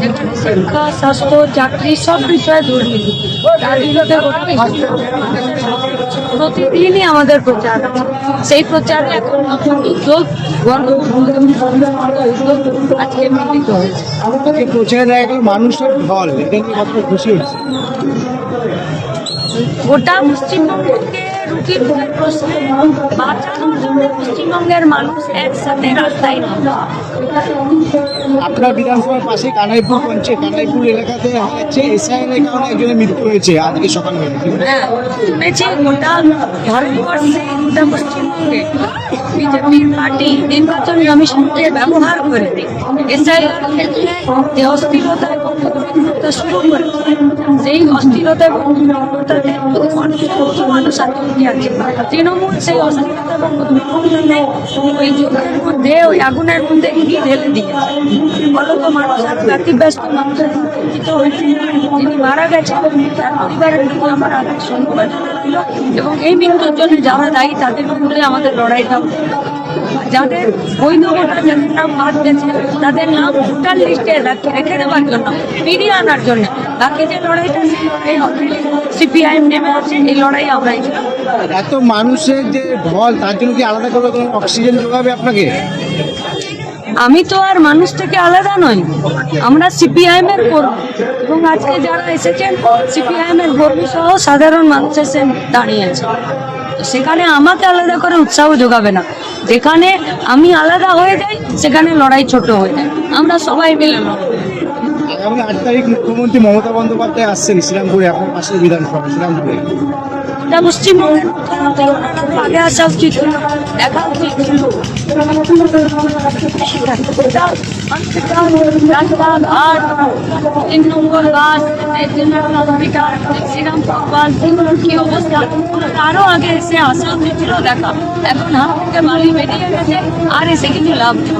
যেখানে শিক্ষা, স্বাস্থ্য, চাকরি সব বিষয়ে দুর্নীতি, তার বিরুদ্ধে প্রতিদিনই আমাদের প্রচার আছে। সেই প্রচারে এখন নতুন উদ্যোগ আজকে মিলিত হয়েছে। প্রচারে মানুষের ঢল, এটা নিয়ে কতটা খুশি হচ্ছে? গোটা পশ্চিমবঙ্গকে রুটির প্রশ্নে বাঁচানোর জন্য পশ্চিমবঙ্গের মানুষ একসাথে রাস্তায় নামে। আপনার বিধানসভার পাশে কানাইপুর কানাইপুর এলাকাতে হচ্ছে এসআইআর এর কারণে একজনের মৃত্যু হয়েছে আজকে সকালে। হ্যাঁ, শুনেছি গোটা ভারতবর্ষে, গোটা পশ্চিমবঙ্গে বিজেপির পার্টি নির্বাচন কমিশনকে ব্যবহার করে এসআইআর ক্ষেত্রে যে অস্থিরতা এবং উদ্বিগ্নতা শুরু করেছে, সেই অস্থিরতা এবং উদ্বিগ্নতাতে মানুষ আতঙ্কে আছে। তৃণমূল সেই অস্থিরতা এবং উদ্বিগ্নতাকে ওই যুদ্ধের মধ্যে, ওই আগুনের মধ্যে ঘি ঢেলে দিয়েছে। ফলত মানুষ আর ব্যতিব্যস্ত মানুষের চিন্তিত হয়েছে। যিনি মারা গেছেন তার পরিবারের প্রতি আমার আগে সমবেদনা ছিল, এবং এই মৃত্যুর জন্য যারা দায়ী তাদের বিরুদ্ধে আমাদের লড়াইটা, যাদের বৈধ ভোটার যাদের নাম বাদ গেছে তাদের নাম ভোটার লিস্টে রেখে দেওয়ার জন্য, ফিরিয়ে আনার জন্য বাকি যে লড়াইটা, সেই লড়াই সিপিআইএম নেমে আছে। এই লড়াই আমরাই ছিলাম। এত মানুষের যে ঢল, তার জন্য কি আলাদা করে কোনো অক্সিজেন যোগাবে আপনাকে? আমি তো আর মানুষ থেকে আলাদা নই, আমরা সিপিআইএম এর কর্মী, এবং আজকে যারা এসেছেন সিপিআইএম এর কর্মী সহ সাধারণ মানুষ এসে দাঁড়িয়েছে। সেখানে আমাকে আলাদা করে উৎসাহ যোগাবে না। যেখানে আমি আলাদা হয়ে যাই সেখানে লড়াই ছোট হয়ে যায়। আমরা সবাই মিলে আগামী 8 তারিখ মুখ্যমন্ত্রী মমতা বন্দ্যোপাধ্যায় আসছেন শ্রীরামপুরে, আপনার পাশের বিধানসভা শ্রীরামপুরে। পশ্চিমবঙ্গের মুখ্যমন্ত্রী আগে আসা উচিত, দেখা উচিত ছিল। রাস্তাঘাট, 3 নম্বর বাস, হসপিটাল, শ্রীরামপুর বাস, এগুলোর কি অবস্থা, আরো আগে এসে আসা উচিত ছিল দেখা। এখন হাত থেকে বালি বেরিয়ে গেছে, আর এসে কিছু লাভ নেই।